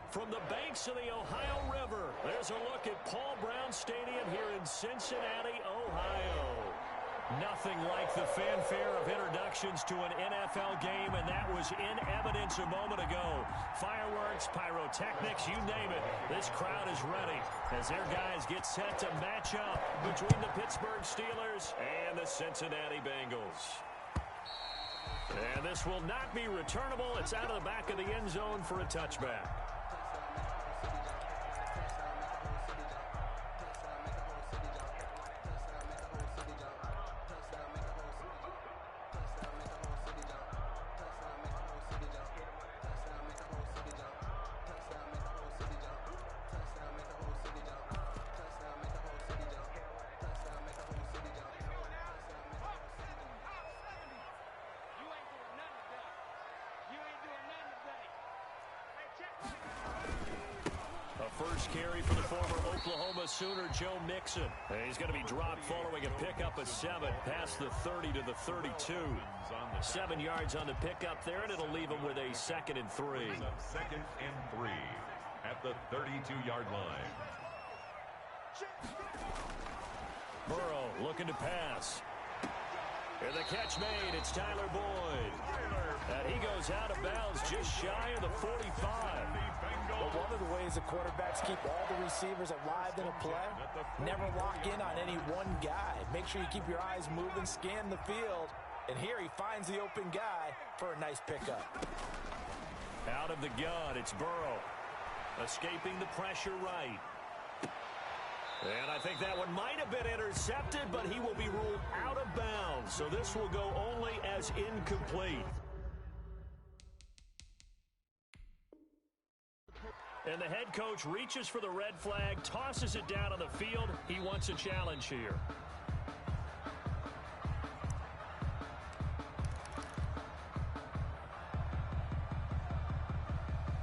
From the banks of the Ohio River, there's a look at Paul Brown Stadium here in Cincinnati, Ohio. Nothing like the fanfare of introductions to an NFL game, and that was in evidence a moment ago. Fireworks, pyrotechnics, you name it. This crowd is ready as their guys get set to match up between the Pittsburgh Steelers and the Cincinnati Bengals. And this will not be returnable. It's out of the back of the end zone for a touchback. First carry for the former Oklahoma Sooner, Joe Mixon. He's going to be dropped following a pickup of 7 past the 30 to the 32. 7 yards on the pickup there, and it'll leave him with a 2nd and 3. 2nd and 3 at the 32-yard line. Burrow looking to pass. And the catch made. It's Tyler Boyd. And he goes out of bounds just shy of the 45. But one of the ways the quarterbacks keep all the receivers alive in a play, never lock in on any one guy. Make sure you keep your eyes moving, scan the field. And here he finds the open guy for a nice pickup. Out of the gun, it's Burrow. Escaping the pressure right. And I think that one might have been intercepted, but he will be ruled out of bounds. So this will go only as incomplete. And the head coach reaches for the red flag, tosses it down on the field. He wants a challenge here.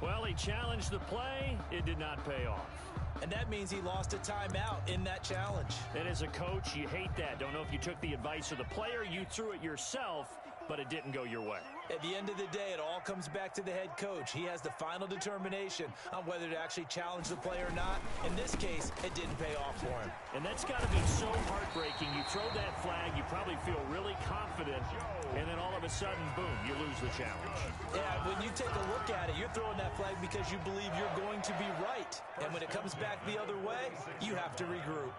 Well, he challenged the play. It did not pay off. And that means he lost a timeout in that challenge. And as a coach, you hate that. Don't know if you took the advice of the player. You threw it yourself, but it didn't go your way. At the end of the day, it all comes back to the head coach. He has the final determination on whether to actually challenge the play or not. In this case, it didn't pay off for him. And that's got to be so heartbreaking. You throw that flag, you probably feel really confident, and then all of a sudden, boom, you lose the challenge. Yeah, when you take a look at it, you're throwing that flag because you believe you're going to be right. And when it comes back the other way, you have to regroup.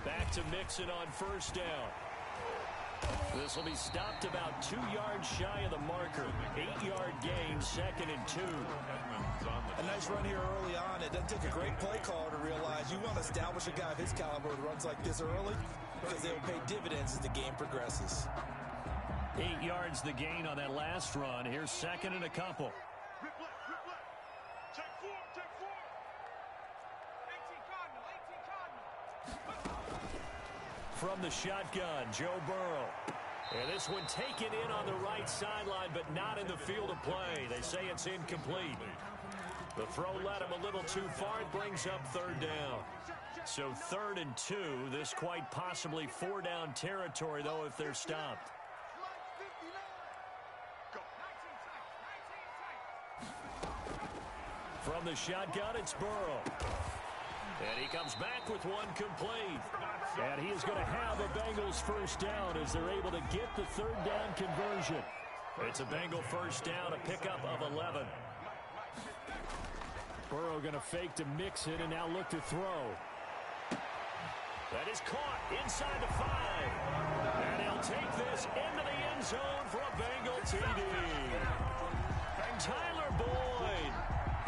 Back to Mixon on first down. This will be stopped about 2 yards shy of the marker. 8-yard gain, 2nd and 2. A nice run here early on. It doesn't take a great play caller to realize you want to establish a guy of his caliber with runs like this early because they'll pay dividends as the game progresses. 8 yards the gain on that last run. Here's 2nd and a couple. From the shotgun, Joe Burrow. And this one taken in on the right sideline, but not in the field of play. They say it's incomplete. The throw led him a little too far. It brings up 3rd down. So 3rd and 2. This quite possibly 4-down territory, though, if they're stopped. From the shotgun, it's Burrow. And he comes back with one complete. And he is going to have a Bengals first down as they're able to get the 3rd down conversion. It's a Bengal first down, a pickup of 11. Burrow going to fake to Mixon and now look to throw. That is caught inside the 5. And he'll take this into the end zone for a Bengal TD. And Tyler Boyd,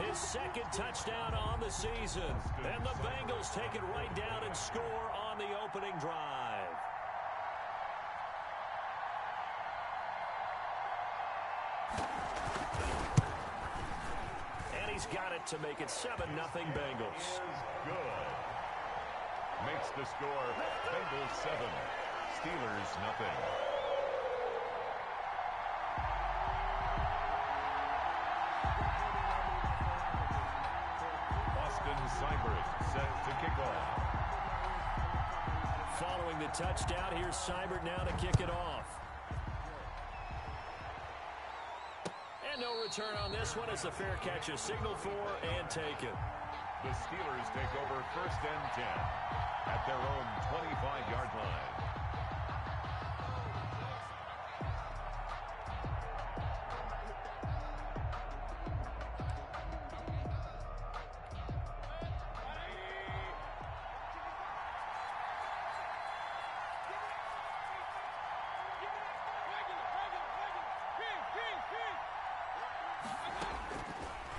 his 2nd touchdown on the season. And the Bengals take it right down and score on the opening drive. And he's got it to make it 7-0 Bengals. Good. Makes the score Bengals 7, Steelers nothing. Seibert set to kick off. Following the touchdown, here's Seibert now to kick it off. return on this one as the fair catch is signaled for and taken. The Steelers take over 1st and 10 at their own 25-yard line.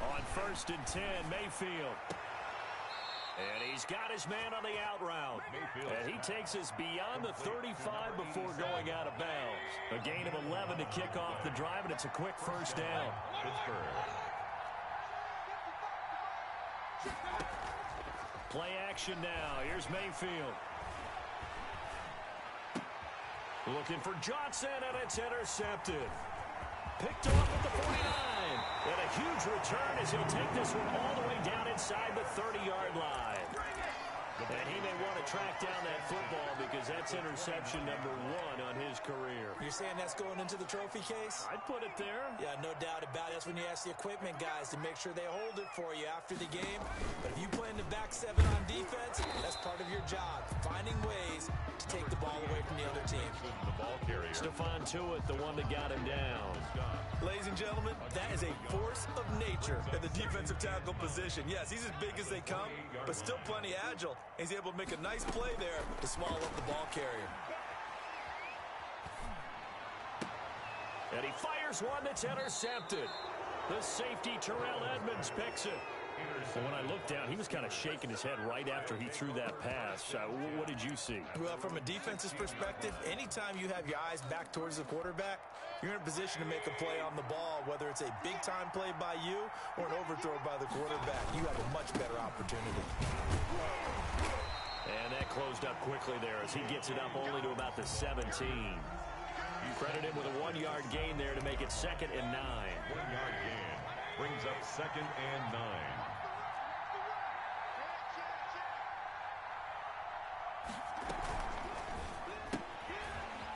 On 1st and 10, Mayfield. And he's got his man on the out route. And he takes us beyond the 35 before going out of bounds. A gain of 11 to kick off the drive, and it's a quick first down. Pittsburgh. Play action now. Here's Mayfield. Looking for Johnson, and it's intercepted. Picked off at the 49. And a huge return as he'll take this one all the way down inside the 30-yard line. And he may want to track down that football because that's interception number 1 on his career. You're saying that's going into the trophy case? I'd put it there. Yeah, no doubt about it. That's when you ask the equipment guys to make sure they hold it for you after the game. But if you play in the back 7 on defense, that's part of your job, finding ways to take the ball away from the other team. The ball carrier. Stephon Tuitt, the one that got him down. Ladies and gentlemen, that is a force of nature at the defensive tackle position. Yes, he's as big as they come, but still plenty agile. He's able to make a nice play there to swallow up the ball carrier. And he fires one that's intercepted. The safety, Terrell Edmonds, picks it. And when I looked down, he was kind of shaking his head right after he threw that pass. What did you see? Well, from a defense's perspective, anytime you have your eyes back towards the quarterback, you're in a position to make a play on the ball, whether it's a big-time play by you or an overthrow by the quarterback. You have a much better opportunity. And that closed up quickly there as he gets it up only to about the 17. You credit him with a 1-yard gain there to make it 2nd and 9. 1-yard gain brings up 2nd and 9.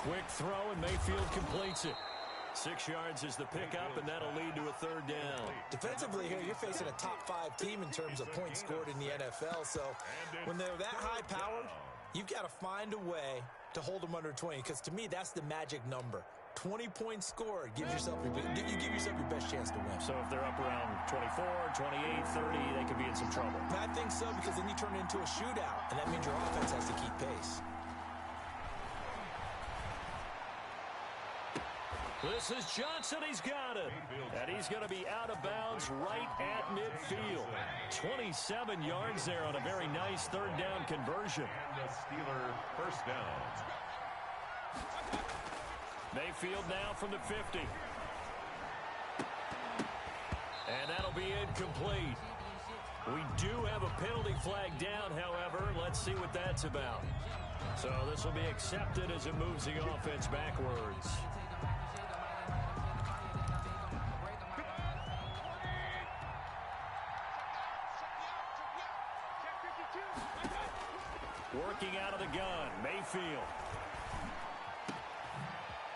Quick throw, and Mayfield completes it. 6 yards is the pickup, and that'll lead to a 3rd down. Defensively here, you're facing a top-5 team in terms of points scored in the NFL. So when they're that high-powered, you've got to find a way to hold them under 20, because to me, that's the magic number. 20 points scored, you give yourself your best chance to win. So if they're up around 24, 28, 30, they could be in some trouble. I think so, because then you turn it into a shootout, and that means your offense has to keep pace. This is Johnson. He's got it. And he's going to be out of bounds right at midfield. 27 yards there on a very nice 3rd down conversion. And the Steeler 1st down. Mayfield now from the 50. And that'll be incomplete. We do have a penalty flag down, however. Let's see what that's about. So this will be accepted as it moves the offense backwards. Working out of the gun, Mayfield.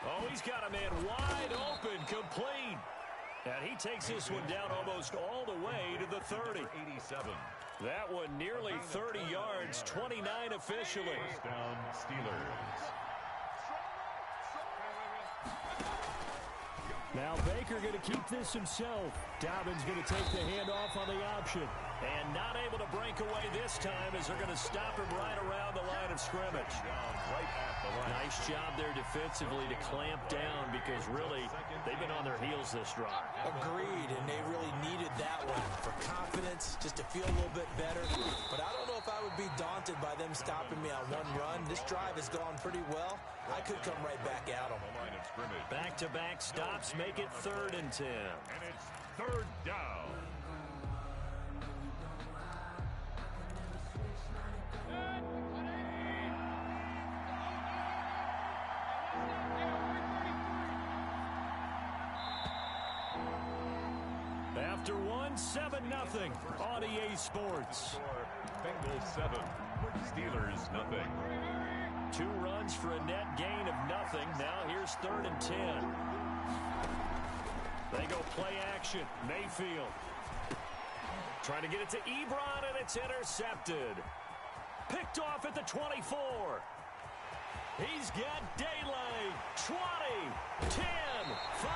Oh, he's got a man wide open, complete. And he takes this one down almost all the way to the 30. 87. That one nearly 30 yards, 29 officially. First down, Steelers. Now Baker going to keep this himself. Dobbins going to take the handoff on the option. And not able to break away this time as they're going to stop him right around the line of scrimmage. Right at the line. Nice job there defensively to clamp down because really they've been on their heels this drive. Agreed, and they really needed that one for confidence, just to feel a little bit better. But I don't know if I would be daunted by them stopping me on one run. This drive has gone pretty well. I could come right back at them. Back-to-back stops make it 3rd and 10. And it's 3rd down. After one, 7-0 on EA Sports. Bengals 7, Steelers nothing. 2 runs for a net gain of nothing. Now here's 3rd and 10. They go play action. Mayfield. Trying to get it to Ebron, and it's intercepted. Picked off at the 24. He's got daylight. 20, 10, 5.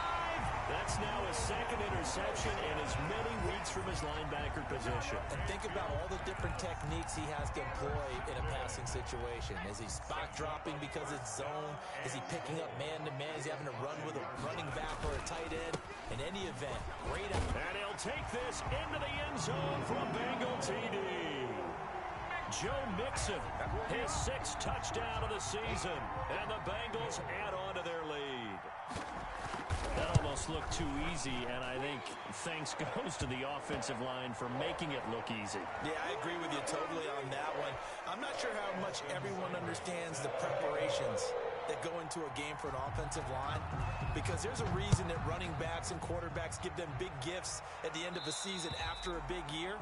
That's now his second interception and as many weeks from his linebacker position. And think about all the different techniques he has to employ in a passing situation. Is he spot dropping because it's zone? Is he picking up man-to-man? Is he having to run with a running back or a tight end? In any event, great out. And he'll take this into the end zone for a Bengal TD. Joe Mixon, his 6th touchdown of the season. And the Bengals add on to their lead. That almost looked too easy, and I think thanks goes to the offensive line for making it look easy. Yeah, I agree with you totally on that one. I'm not sure how much everyone understands the preparations that go into a game for an offensive line, because there's a reason that running backs and quarterbacks give them big gifts at the end of a season after a big year.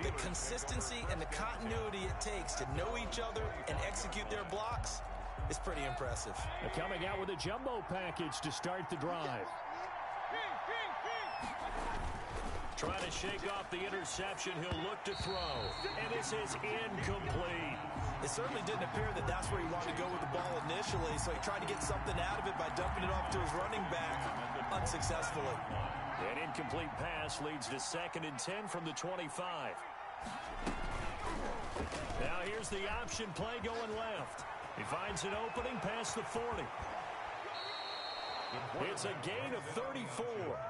The consistency and the continuity it takes to know each other and execute their blocks is pretty impressive. They're coming out with a jumbo package to start the drive. Trying to shake off the interception. He'll look to throw. And this is incomplete. It certainly didn't appear that that's where he wanted to go with the ball initially, so he tried to get something out of it by dumping it off to his running back unsuccessfully. An incomplete pass leads to 2nd and 10 from the 25. Now here's the option play going left. He finds an opening past the 40. It's a gain of 34.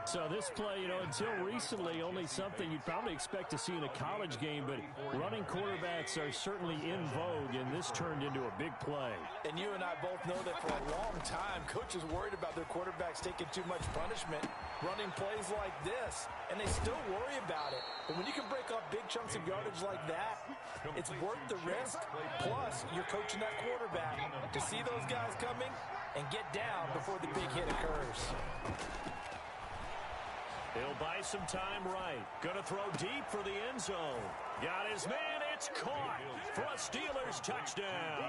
So this play, until recently, only something you'd probably expect to see in a college game, but running quarterbacks are certainly in vogue, and this turned into a big play. And you and I both know that for a long time, coaches worried about their quarterbacks taking too much punishment, running plays like this, and they still worry about it. But when you can break up big chunks of yardage like that, it's worth the risk. Plus, you're coaching that quarterback to see those guys coming and get down before the big hit occurs. He'll buy some time right. Gonna throw deep for the end zone. Got his man. It's caught for a Steelers touchdown.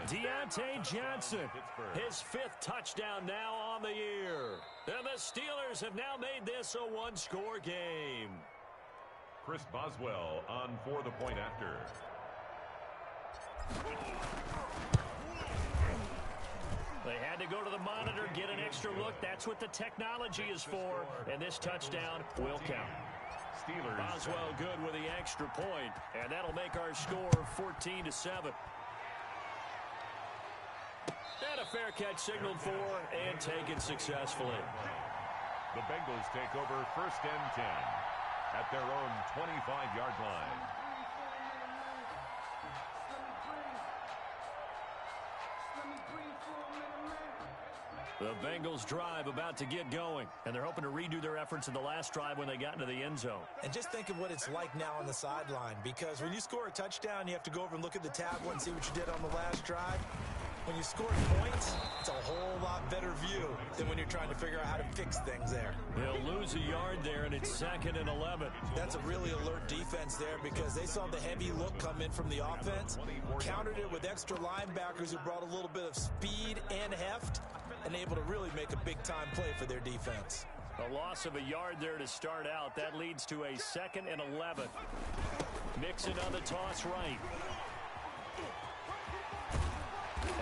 Deontay Johnson, his 5th touchdown now on the year. And the Steelers have now made this a one-score game. Chris Boswell on for the point after. They had to go to the monitor, get an extra look. That's what the technology is for. And this touchdown will count. Steelers. Boswell good with the extra point, and that'll make our score 14-7. And a fair catch signaled for and taken successfully. The Bengals take over 1st and 10 at their own 25-yard line. The Bengals drive about to get going, and they're hoping to redo their efforts in the last drive when they got into the end zone. And just think of what it's like now on the sideline, because when you score a touchdown, you have to go over and look at the tablet and see what you did on the last drive. When you score points, it's a whole lot better view than when you're trying to figure out how to fix things there. They'll lose a yard there, and it's 2nd and 11. That's a really alert defense there, because they saw the heavy look come in from the offense, countered it with extra linebackers who brought a little bit of speed and heft, and able to really make a big-time play for their defense. A loss of a yard there to start out. That leads to a 2nd and 11. Mixon on the toss right.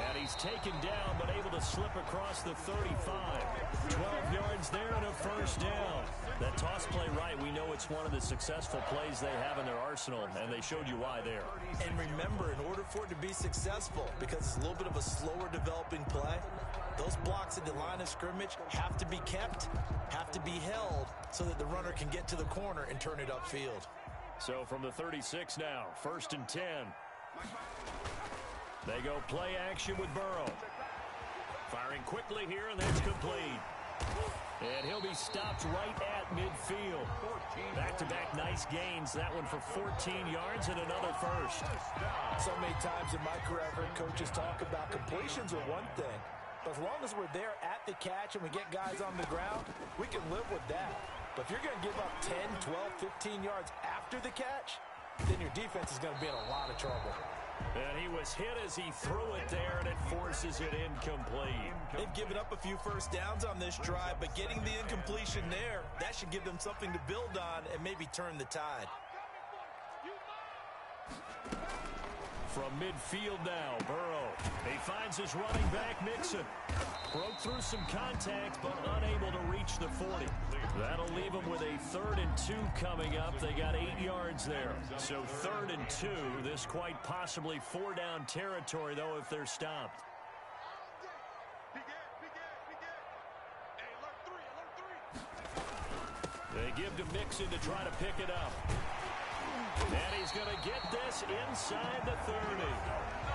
And he's taken down, but able to slip across the 35. 12 yards there and a 1st down. That toss play right, we know it's one of the successful plays they have in their arsenal, and they showed you why there. And remember, in order for it to be successful, because it's a little bit of a slower developing play, those blocks at the line of scrimmage have to be kept, have to be held, so that the runner can get to the corner and turn it upfield. So from the 36 now, 1st and 10. They go play action with Burrow. Firing quickly here, and that's complete. And he'll be stopped right at midfield. Back-to-back nice gains. That one for 14 yards and another 1st. So many times in my career, I've heard coaches talk about completions are one thing. But as long as we're there at the catch and we get guys on the ground, we can live with that. But if you're going to give up 10, 12, 15 yards after the catch, then your defense is going to be in a lot of trouble. And he was hit as he threw it there, and it forces it incomplete. They've given up a few first downs on this drive, but getting the incompletion there, that should give them something to build on and maybe turn the tide. From midfield now, Burrow. He finds his running back, Mixon. Broke through some contact, but unable to reach the 40. That'll leave them with a 3rd and 2 coming up. They got 8 yards there. So 3rd and 2, this quite possibly 4-down territory, though, if they're stopped. They give to Mixon to try to pick it up. And he's going to get this inside the 30.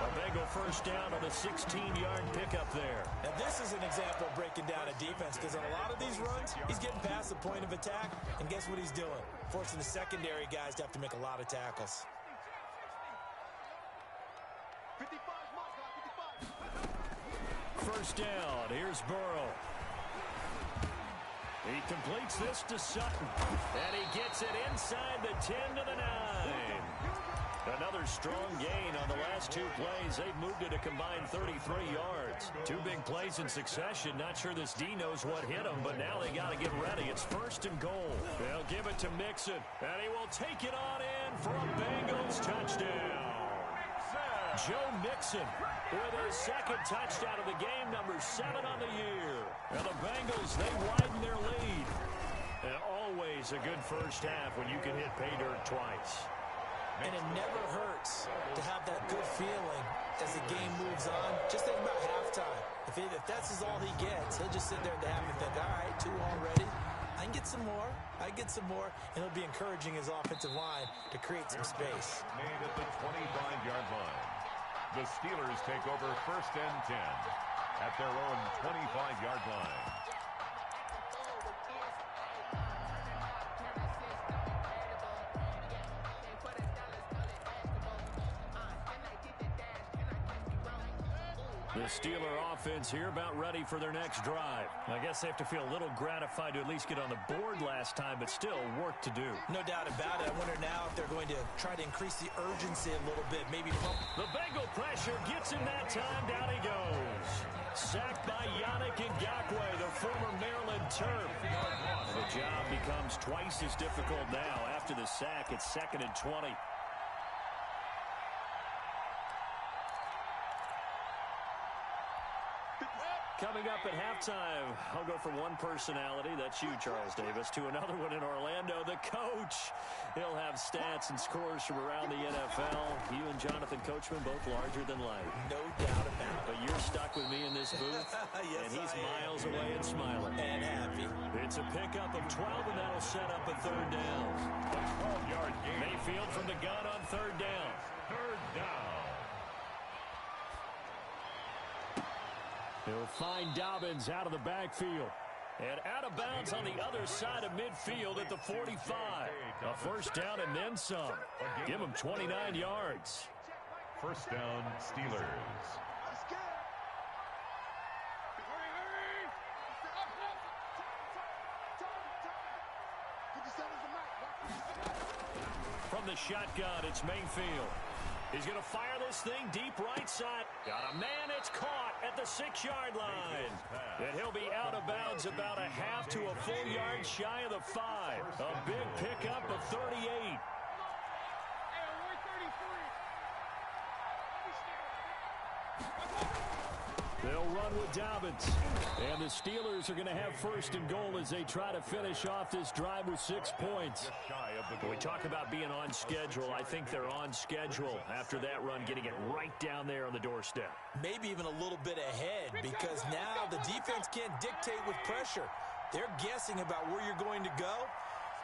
A Bengal first down on a 16-yard pickup there. Now, this is an example of breaking down a defense, because on a lot of these runs, he's getting past the point of attack, and guess what he's doing? Forcing the secondary guys to have to make a lot of tackles. 1st down. Here's Burrow. He completes this to Sutton. And he gets it inside the 10 to the 9. Another strong gain on the last 2 plays. They've moved it a combined 33 yards. 2 big plays in succession. Not sure this D knows what hit him, but now they got to get ready. It's 1st and goal. They'll give it to Mixon. And he will take it on in for a Bengals touchdown. Joe Mixon with his 2nd touchdown of the game, number 7 on the year. And the Bengals, they widen their lead. And always a good first half when you can hit pay dirt twice. And it never hurts to have that good feeling as the game moves on. Just think about halftime. If that's all he gets, he'll just sit there at the half and think, all right, 2 already. I can get some more. And it'll be encouraging his offensive line to create some space. Made at the 25-yard line. The Steelers take over 1st and 10 at their own 25-yard line. The Steeler offense here about ready for their next drive. I guess they have to feel a little gratified to at least get on the board last time, but still work to do. No doubt about it. I wonder now if they're going to try to increase the urgency a little bit. Maybe pump. The Bengal pressure gets him that time. Down he goes. Sacked by Yannick Ngakoue, the former Maryland Terp. The job becomes twice as difficult now. After the sack, it's 2nd and 20. Coming up at halftime, I'll go from one personality, that's you, Charles Davis, to another one in Orlando, the coach. He'll have stats and scores from around the NFL. You and Jonathan Coachman both larger than life. No doubt about it. But you're stuck with me in this booth, yes, and he's miles away and smiling. And happy. It's a pickup of 12, and that'll set up a 3rd down. A 12-yard gain. Mayfield from the gun on 3rd down. 3rd down. He'll find Dobbins out of the backfield. And out of bounds on the other side of midfield at the 45. A 1st down and then some. Give him 29 yards. 1st down, Steelers. From the shotgun, it's Mayfield. He's going to fire this thing deep right side. Got a man, it's caught at the 6-yard line. And he'll be out of bounds about a half to a full yard shy of the 5. A big pickup of 38. They'll run with Dobbins. And the Steelers are going to have 1st and goal as they try to finish off this drive with 6 points. When we talk about being on schedule, I think they're on schedule after that run, getting it right down there on the doorstep. Maybe even a little bit ahead, because now the defense can't dictate with pressure. They're guessing about where you're going to go.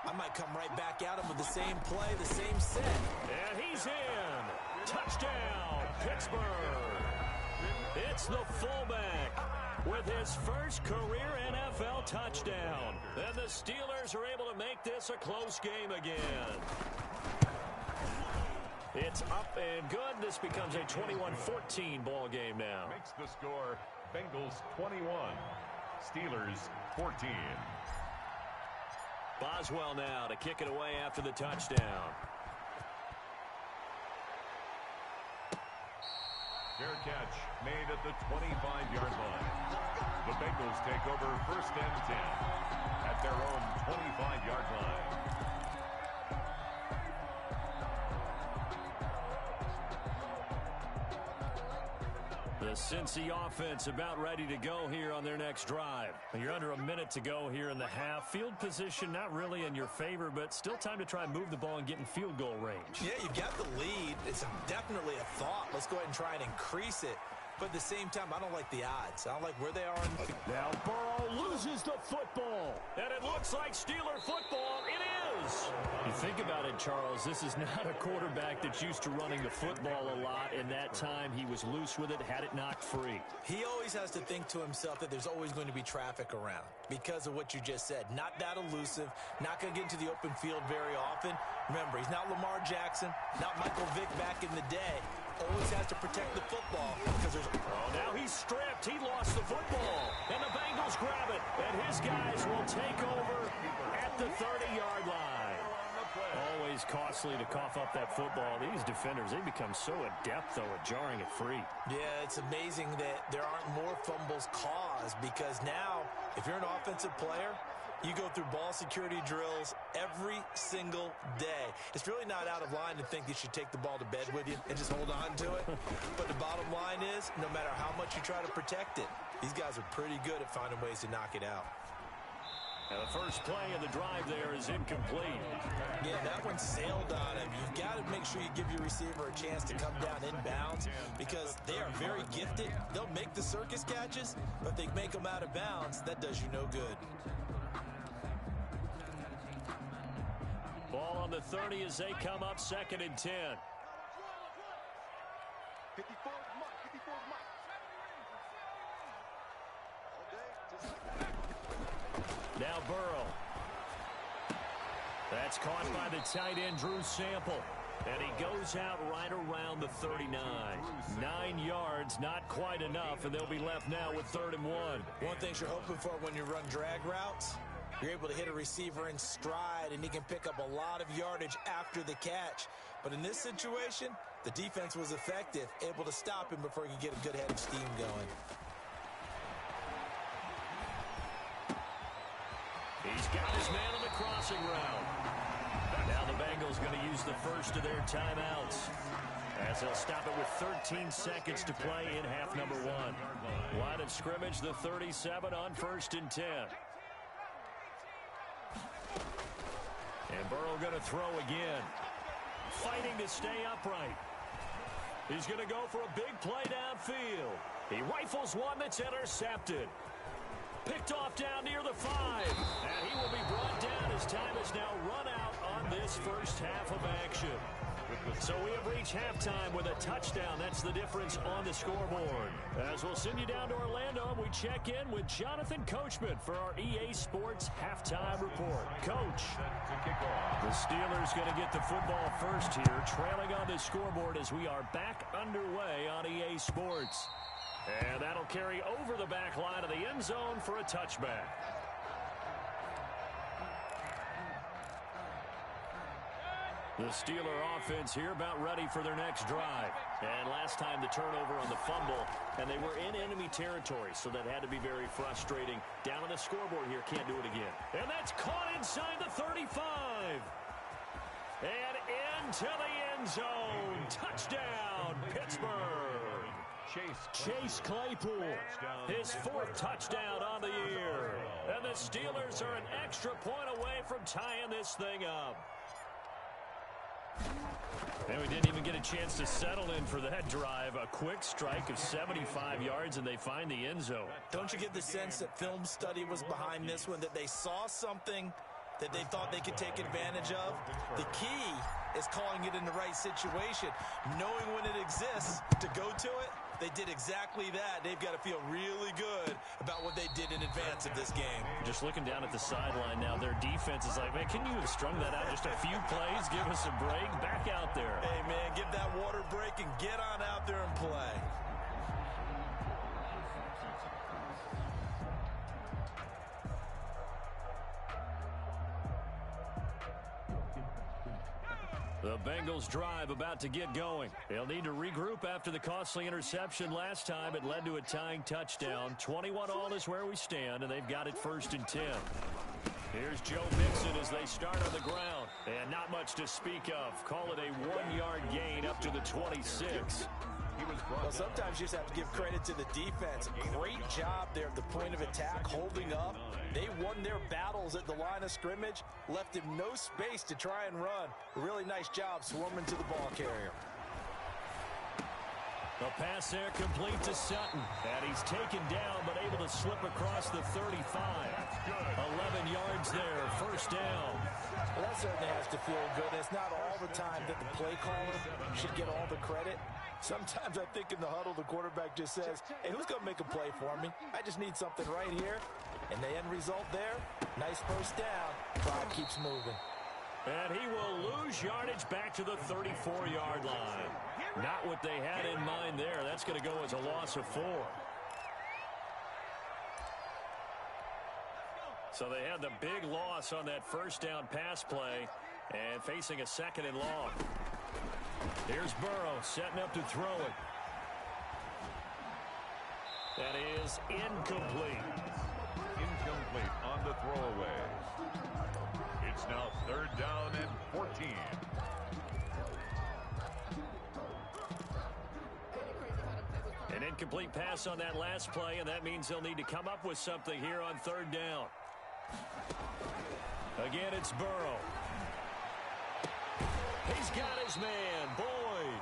I might come right back at them with the same play, the same set. And he's in. Touchdown, Pittsburgh. It's the fullback with his first career NFL touchdown. And the Steelers are able to make this a close game again. It's up and good. This becomes a 21-14 ball game now. Makes the score Bengals 21, Steelers 14. Boswell now to kick it away after the touchdown. Fair catch made at the 25-yard line. The Bengals take over first and 10 at their own 25-yard line. The Cincy offense about ready to go here on their next drive. You're under a minute to go here in the half. Field position not really in your favor, but still time to try and move the ball and get in field goal range. Yeah, you've got the lead. It's definitely a thought. Let's go ahead and try and increase it. But at the same time, I don't like the odds. I don't like where they are. Now Burrow loses the football. And it looks like Steeler football. It is. You think about it, Charles, this is not a quarterback that's used to running the football a lot. In that time, he was loose with it, had it knocked free. He always has to think to himself that there's always going to be traffic around because of what you just said. Not that elusive, not going to get into the open field very often. Remember, he's not Lamar Jackson, not Michael Vick back in the day. Always has to protect the football because there's... Oh, now he's stripped. He lost the football. And the Bengals grab it. And his guys will take over at the 30-yard line. Always costly to cough up that football. These defenders, they become so adept, though, at jarring it free. Yeah, it's amazing that there aren't more fumbles caused because now, if you're an offensive player, you go through ball security drills every single day. It's really not out of line to think you should take the ball to bed with you and just hold on to it. But the bottom line is, no matter how much you try to protect it, these guys are pretty good at finding ways to knock it out. Now the first play of the drive there is incomplete. Yeah, that one sailed on him. You've got to make sure you give your receiver a chance to come down inbounds because they are very gifted. They'll make the circus catches, but if they make them out of bounds, that does you no good. Ball on the 30 as they come up 2nd and 10. Now Burrow. That's caught by the tight end, Drew Sample. And he goes out right around the 39. 9 yards, not quite enough, and they'll be left now with 3rd and 1. One thing you're hoping for when you run drag routes, you're able to hit a receiver in stride, and he can pick up a lot of yardage after the catch. But in this situation, the defense was effective, able to stop him before he could get a good head of steam going. He's got his man on the crossing route. Now the Bengals going to use the first of their timeouts as they'll stop it with 13 seconds to play in half number 1. Line of scrimmage, the 37 on 1st and 10. And Burrow going to throw again. Fighting to stay upright. He's going to go for a big play downfield. He rifles one that's intercepted. Picked off down near the 5. And he will be brought down as time has now run out on this first half of action. So we have reached halftime with a touchdown. That's the difference on the scoreboard. As we'll send you down to Orlando, we check in with Jonathan Coachman for our EA Sports Halftime Report. Coach, the Steelers going to get the football first here, trailing on the scoreboard as we are back underway on EA Sports. And that'll carry over the back line of the end zone for a touchback. The Steeler offense here about ready for their next drive. And last time the turnover on the fumble, and they were in enemy territory, so that had to be very frustrating. Down on the scoreboard here, can't do it again. And that's caught inside the 35. And into the end zone. Touchdown, Pittsburgh. Chase Claypool, his 4th touchdown on the year. And the Steelers are an extra point away from tying this thing up. And we didn't even get a chance to settle in for that drive. A quick strike of 75 yards, and they find the end zone. Don't you get the sense that film study was behind this one, that they saw something that they thought they could take advantage of? The key is calling it in the right situation, knowing when it exists to go to it. They did exactly that. They've got to feel really good about what they did in advance of this game. Just looking down at the sideline now, their defense is like, man, can you have strung that out just a few plays? Give us a break. Back out there. Hey, man, give that water break and get on out there and play. The Bengals drive about to get going. They'll need to regroup after the costly interception last time. It led to a tying touchdown. 21-all is where we stand, and they've got it 1st and 10. Here's Joe Mixon as they start on the ground. And not much to speak of. Call it a 1-yard gain up to the 26. Well, sometimes you just have to give credit to the defense. Great job there at the point of attack, holding up. They won their battles at the line of scrimmage, left him no space to try and run. A really nice job swarming to the ball carrier. The pass there complete to Sutton. And he's taken down, but able to slip across the 35. 11 yards there, 1st down. Well, that certainly has to feel good. It's not all the time that the play caller should get all the credit. Sometimes I think in the huddle, the quarterback just says, hey, who's going to make a play for me? I just need something right here. And the end result there, nice 1st down. Drive keeps moving. And he will lose yardage back to the 34-yard line. Not what they had in mind there. That's going to go as a loss of 4. So they had the big loss on that 1st down pass play and facing a 2nd and long. Here's Burrow setting up to throw it. That is incomplete. Incomplete on the throwaway. It's now 3rd down and 14. An incomplete pass on that last play, and that means they'll need to come up with something here on 3rd down. Again, it's Burrow. He's got his man, Boyd.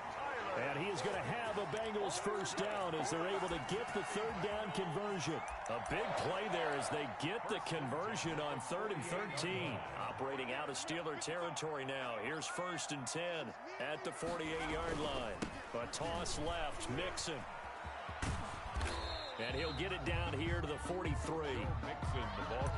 And he is going to have a Bengals 1st down as they're able to get the 3rd down conversion. A big play there as they get the conversion on 3rd and 13. Operating out of Steeler territory now. Here's 1st and 10 at the 48-yard line. A toss left, Mixon. And he'll get it down here to the 43.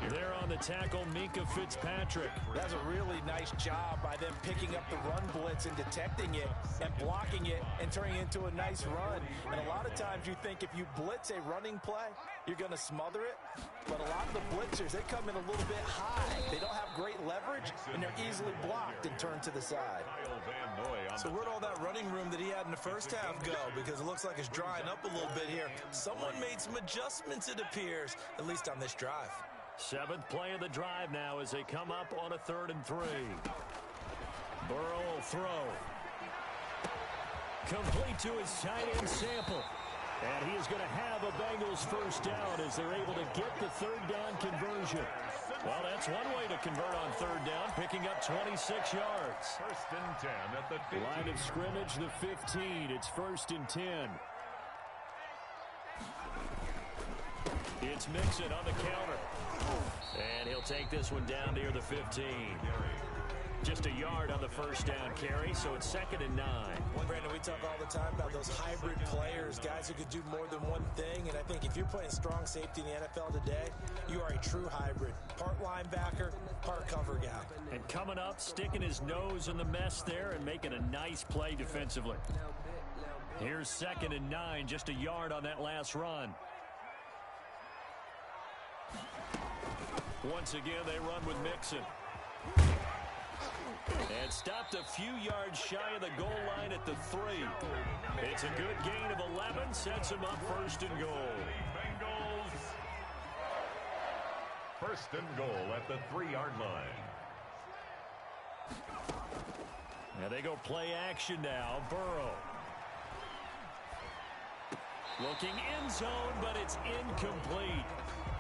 There on the tackle, Minkah Fitzpatrick. That's a really nice job by them picking up the run blitz and detecting it and blocking it and turning it into a nice run. And a lot of times you think if you blitz a running play, you're going to smother it. But a lot of the blitzers, they come in a little bit high. They don't have great leverage, and they're easily blocked and turned to the side. So where'd all that running room that he had in the 1st half go? Because it looks like it's drying up a little bit here. Someone made some adjustments, it appears, at least on this drive. 7th play of the drive now as they come up on a 3rd and 3. Burrow will throw. Complete to his tight end Sample. And he is going to have a Bengals 1st down as they're able to get the 3rd down conversion. Well, that's one way to convert on 3rd down, picking up 26 yards. 1st and 10 at the 15. Line of scrimmage, the 15. It's 1st and 10. It's Mixon on the counter. And he'll take this one down near the 15. Just a yard on the 1st down carry, so it's 2nd and 9. Brandon, we talk all the time about those hybrid players, guys who could do more than one thing, and I think if you're playing strong safety in the NFL today, you are a true hybrid. Part linebacker, part cover guy. And coming up, sticking his nose in the mess there and making a nice play defensively. Here's 2nd and 9, just a yard on that last run. Once again, they run with Mixon. And stopped a few yards shy of the goal line at the 3. It's a good gain of 11, sets him up 1st and goal. Bengals. 1st and goal at the 3-yard line. Now they go play action now. Burrow. Looking end zone, but it's incomplete.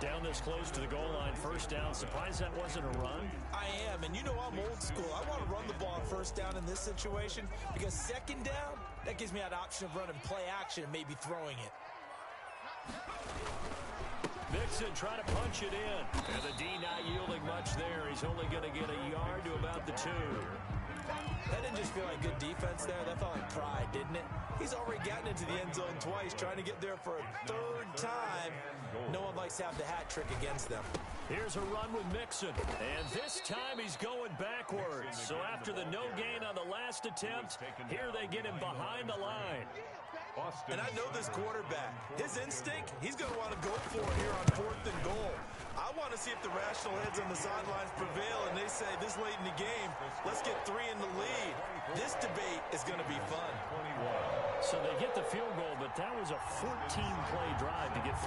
Down this close to the goal line, 1st down. Surprised that wasn't a run? I am, and you know I'm old school. I want to run the ball on 1st down in this situation because 2nd down, that gives me that option of running play action and maybe throwing it. Mixon trying to punch it in. And the D not yielding much there. He's only going to get a yard to about the 2. That didn't just feel like good defense there. That felt like pride, didn't it? He's already gotten into the end zone twice, trying to get there for a 3rd time. No one likes to have the hat trick against them. Here's a run with Mixon. And this time he's going backwards. So after the no gain on the last attempt, here they get him behind the line. And I know this quarterback. His instinct, he's going to want to go for it here on 4th and goal. I want to see if the rational heads on the sidelines prevail and they say this late in the game, let's get 3 in the lead.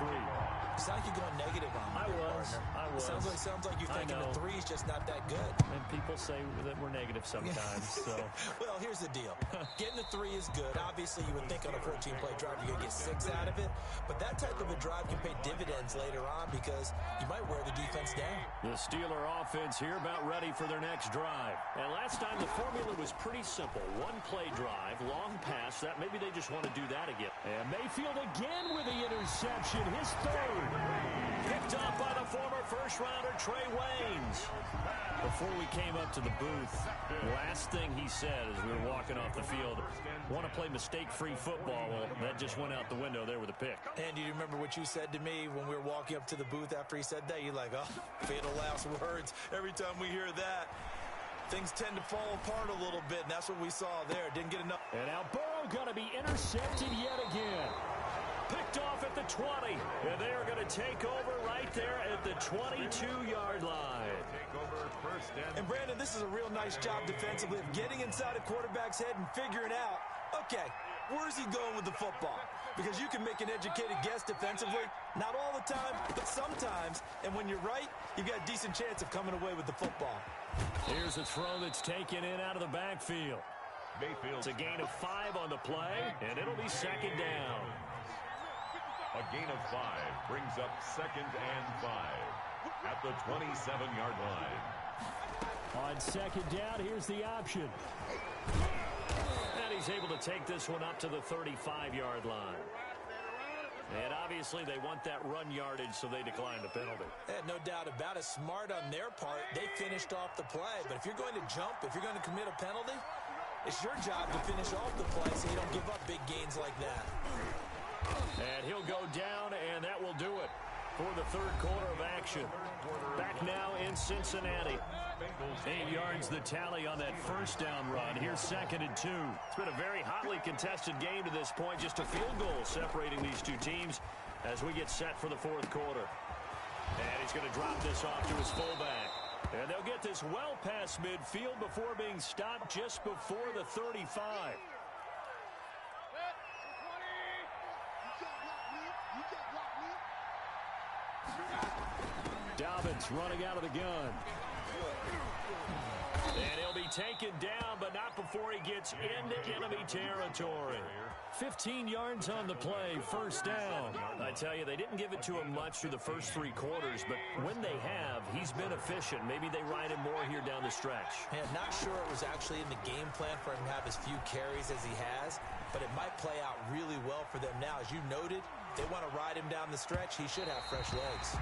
three. Sounds like you're going negative on me. I was. Sounds like you're thinking the three's just not that good. And people say that we're negative sometimes. So. Well, here's the deal. Getting the three is good. Obviously, you would think on a 14-play drive you're going to get 6 out of it. But that type of a drive can pay dividends later on because you might wear the defense down. The Steeler offense here about ready for their next drive. And last time the formula was pretty simple. One-play drive, long pass. That maybe they just want to do that again. And Mayfield again with the interception. His third. Picked up by the former first-rounder Trey Waynes. Before we came up to the booth, last thing he said as we were walking off the field, want to play mistake-free football. Well, that just went out the window there with a pick. And do you remember what you said to me when we were walking up to the booth after he said that? You're like, oh, fatal last words. Every time we hear that, things tend to fall apart a little bit, and that's what we saw there. Didn't get enough. And now Burrow going to be intercepted yet again. Picked off at the 20, and they are going to take over right there at the 22-yard line. And Brandon, this is a real nice job defensively of getting inside a quarterback's head and figuring out, okay, where's he going with the football? Because you can make an educated guess defensively, not all the time, but sometimes. And when you're right, you've got a decent chance of coming away with the football. Here's a throw that's taken in out of the backfield. It's a gain of 5 on the play, and it'll be second down. A gain of 5 brings up 2nd and 5 at the 27-yard line. On second down, here's the option. And he's able to take this one up to the 35-yard line. And obviously they want that run yardage, so they decline the penalty. No doubt about it. Smart on their part. They finished off the play. But if you're going to jump, if you're going to commit a penalty, it's your job to finish off the play so you don't give up big gains like that. And he'll go down, and that will do it for the third quarter of action. Back now in Cincinnati. 8 yards the tally on that first down run. Here's 2nd and 2. It's been a very hotly contested game to this point. Just a field goal separating these two teams as we get set for the fourth quarter. And he's going to drop this off to his fullback. And they'll get this well past midfield before being stopped just before the 35. Dobbins running out of the gun. And he'll be taken down, but not before he gets into enemy territory. 15 yards on the play, first down. I tell you, they didn't give it to him much through the first 3 quarters, but when they have, he's been efficient. Maybe they ride him more here down the stretch. Man, not sure it was actually in the game plan for him to have as few carries as he has, but it might play out really well for them now. As you noted, they want to ride him down the stretch. He should have fresh legs.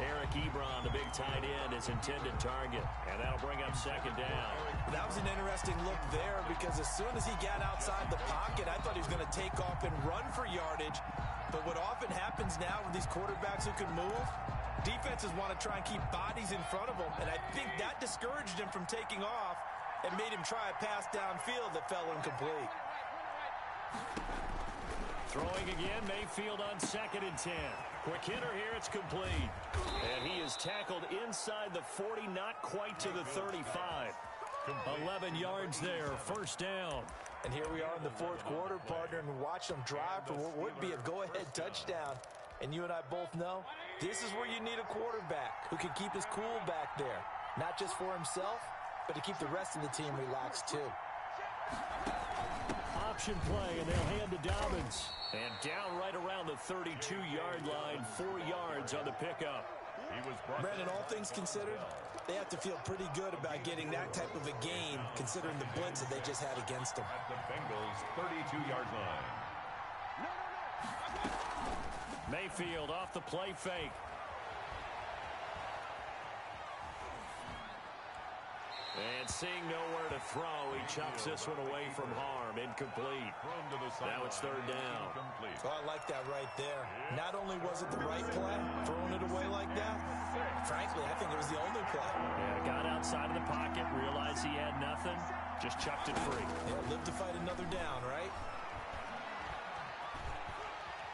Eric Ebron, the big tight end, is intended target, and that'll bring up second down. That was an interesting look there because as soon as he got outside the pocket, I thought he was going to take off and run for yardage. But what often happens now with these quarterbacks who can move, defenses want to try and keep bodies in front of them, and I think that discouraged him from taking off and made him try a pass downfield that fell incomplete. Throwing again, Mayfield on 2nd and 10. Quick hitter here, it's complete. And he is tackled inside the 40, not quite to the 35. 11 yards there, first down. And here we are in the fourth quarter, partner, and watch them drive for what would be a go-ahead touchdown. And you and I both know this is where you need a quarterback who can keep his cool back there. Not just for himself, but to keep the rest of the team relaxed too. Option play, and they'll hand to Dobbins. And down right around the 32-yard line, 4 yards on the pickup. Brandon, all things considered, they have to feel pretty good about getting that type of a game, considering the blitz that they just had against them. At the Bengals' 32-yard line. Mayfield off the play fake. And seeing nowhere to throw, he chucks this one away from harm. Incomplete. Now it's third down. Oh, I like that right there. Not only was it the right play, throwing it away like that, frankly, I think it was the only play. Yeah, got outside of the pocket, realized he had nothing, just chucked it free. Yeah, live to fight another down, right?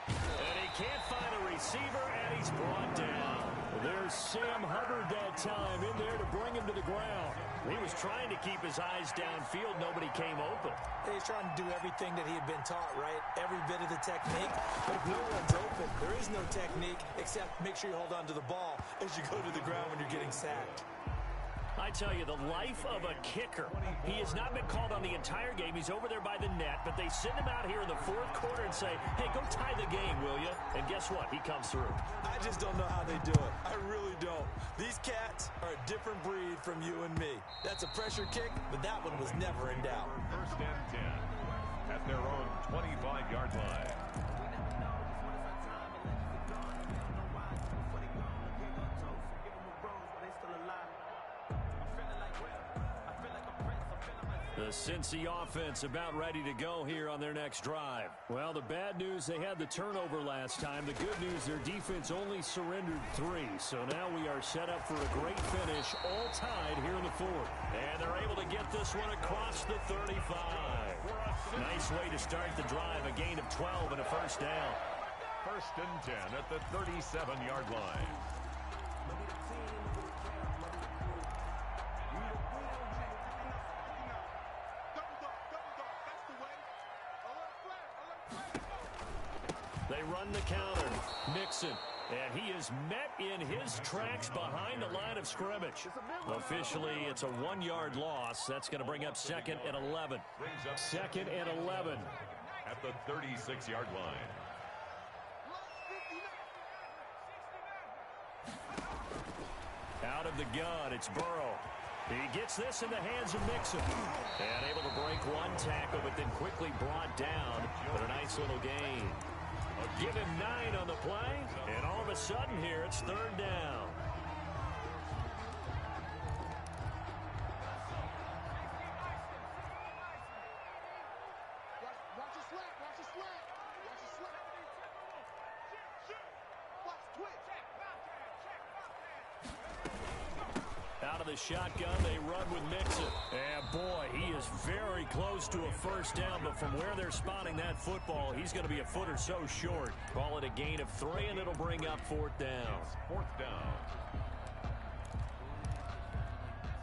And he can't find a receiver, and he's brought down. There's Sam Hubbard that time in there to bring him to the ground. He was trying to keep his eyes downfield. Nobody came open. He's trying to do everything that he had been taught, right? Every bit of the technique. But if no one's open, there is no technique except make sure you hold on to the ball as you go to the ground when you're getting sacked. I tell you, the life of a kicker. He has not been called on the entire game. He's over there by the net, but they send him out here in the fourth quarter and say, hey, go tie the game, will you? And guess what? He comes through. I just don't know how they do it. I really don't. These cats are a different breed from you and me. That's a pressure kick, but that one was never in doubt. First and 10 at their own 25-yard line. The Cincy offense about ready to go here on their next drive. Well, the bad news, they had the turnover last time. The good news, their defense only surrendered 3. So now we are set up for a great finish, all tied here in the fourth. And they're able to get this one across the 35. Nice way to start the drive, a gain of 12 and a first down. First and 10 at the 37-yard line. They run the counter. Mixon. And he is met in his tracks behind the line of scrimmage. Officially, it's a 1-yard loss. That's going to bring up second and 11. Second and 11. At the 36-yard line. Out of the gun, it's Burrow. He gets this in the hands of Mixon. And able to break one tackle, but then quickly brought down. But a nice little gain. Give him 9 on the play, and all of a sudden here, it's third down. Out of the shotgun, they run with Mixon. And boy, he is very close to a first down, but from where they're spotting that football, he's going to be a foot or so short. Call it a gain of 3, and it'll bring up fourth down. Fourth down.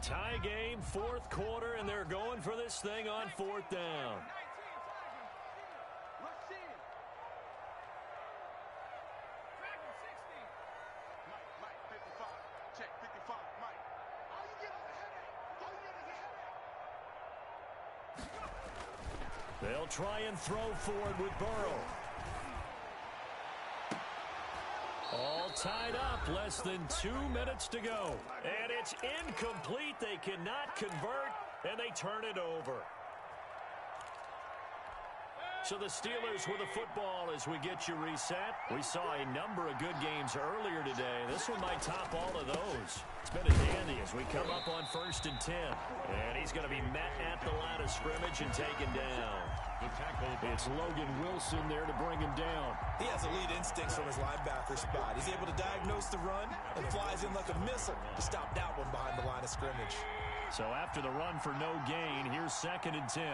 Tie game, fourth quarter, and they're going for this thing on fourth down. They'll try and throw forward with Burrow. All tied up, less than 2 minutes to go. And it's incomplete. They cannot convert, and they turn it over. So the Steelers with the football as we get you reset. We saw a number of good games earlier today. This one might top all of those. It's been a dandy as we come up on first and 10. And he's going to be met at the line of scrimmage and taken down. The tackle. It's Logan Wilson there to bring him down. He has elite instincts from his linebacker spot. He's able to diagnose the run and flies in like a missile to stop that one behind the line of scrimmage. So after the run for no gain, here's second and 10.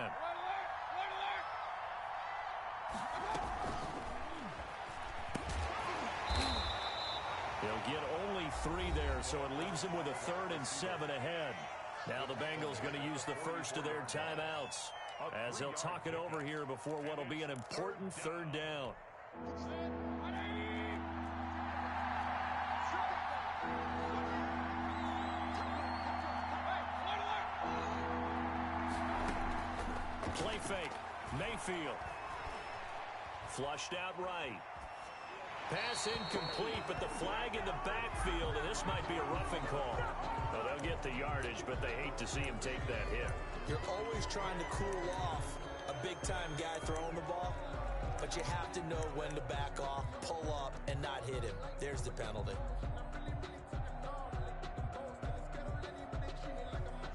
He'll get only 3 there, so it leaves him with a 3rd and 7 ahead. Now the Bengals going to use the first of their timeouts as they'll talk it over here before what will be an important third down. Play fake. Mayfield. Flushed out right. Pass incomplete, but the flag in the backfield, and this might be a roughing call. Well, they'll get the yardage, but they hate to see him take that hit. You're always trying to cool off a big-time guy throwing the ball, but you have to know when to back off, pull up, and not hit him. There's the penalty.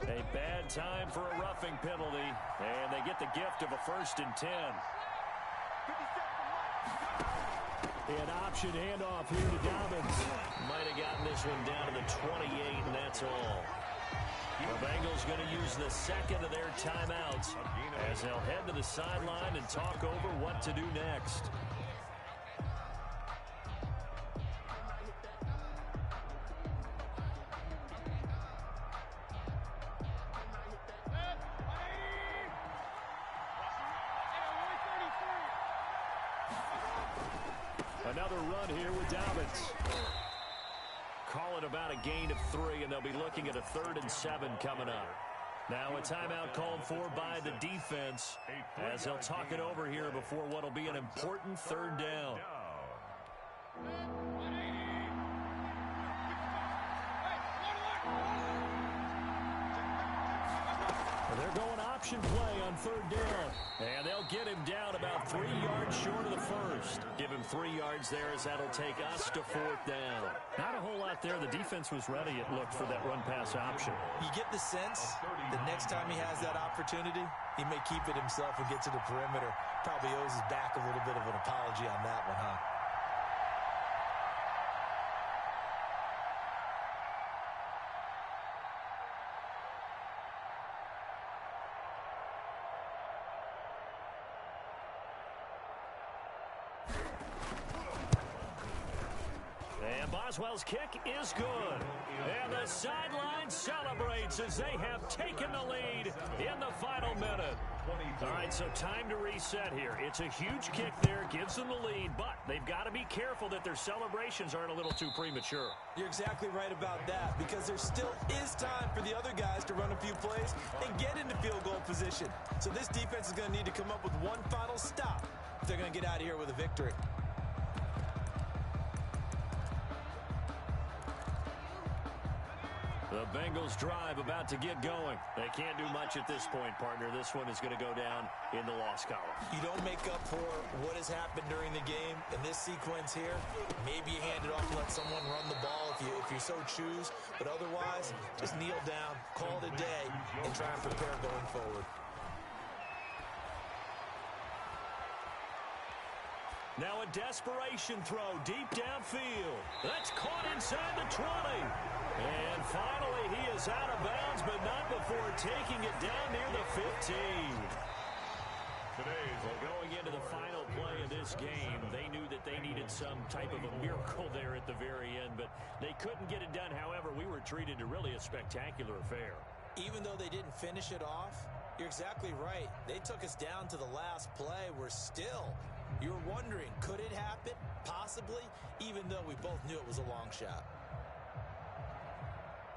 A bad time for a roughing penalty, and they get the gift of a 1st and 10. An option handoff here to Dobbins. Might have gotten this one down to the 28, and that's all. The Bengals going to use the second of their timeouts as they'll head to the sideline and talk over what to do next. Another run here with Dobbins. Call it about a gain of 3, and they'll be looking at a 3rd and 7 coming up. Now a timeout called for by the defense as they'll talk it over here before what will be an important 3rd down. They're going option play on 3rd down. And they'll get him down about 3 yards short of the first. Give him 3 yards there as that'll take us to 4th down. Not a whole lot there. The defense was ready, it looked, for that run-pass option. You get the sense the next time he has that opportunity, he may keep it himself and get to the perimeter. Probably owes his back a little bit of an apology on that one, huh? Boswell's kick is good. And the sideline celebrates as they have taken the lead in the final minute. All right, so time to reset here. It's a huge kick there, gives them the lead, but they've got to be careful that their celebrations aren't a little too premature. You're exactly right about that, because there still is time for the other guys to run a few plays and get into field goal position. So this defense is going to need to come up with one final stop if they're going to get out of here with a victory. The Bengals drive about to get going. They can't do much at this point, partner. This one is going to go down in the loss column. You don't make up for what has happened during the game. In this sequence here, maybe you hand it off and let someone run the ball if you so choose. But otherwise, just kneel down, call it a day, and try and prepare going forward. Now a desperation throw deep downfield. That's caught inside the 20. And finally he is out of bounds, but not before taking it down near the 15. Well, going into the final play of this game, they knew that they needed some type of a miracle there at the very end, but they couldn't get it done. However, we were treated to really a spectacular affair. Even though they didn't finish it off, you're exactly right. They took us down to the last play. We're still... You're wondering, could it happen? Possibly, even though we both knew it was a long shot.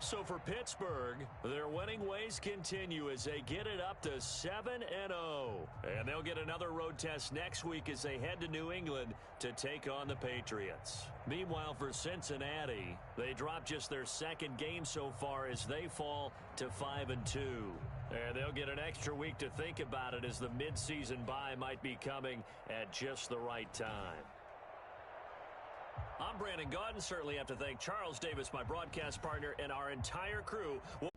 So for Pittsburgh, their winning ways continue as they get it up to 7-0. And they'll get another road test next week as they head to New England to take on the Patriots. Meanwhile, for Cincinnati, they dropped just their 2nd game so far as they fall to 5-2. And they'll get an extra week to think about it as the midseason bye might be coming at just the right time. I'm Brandon Gaudin. Certainly have to thank Charles Davis, my broadcast partner, and our entire crew. We'll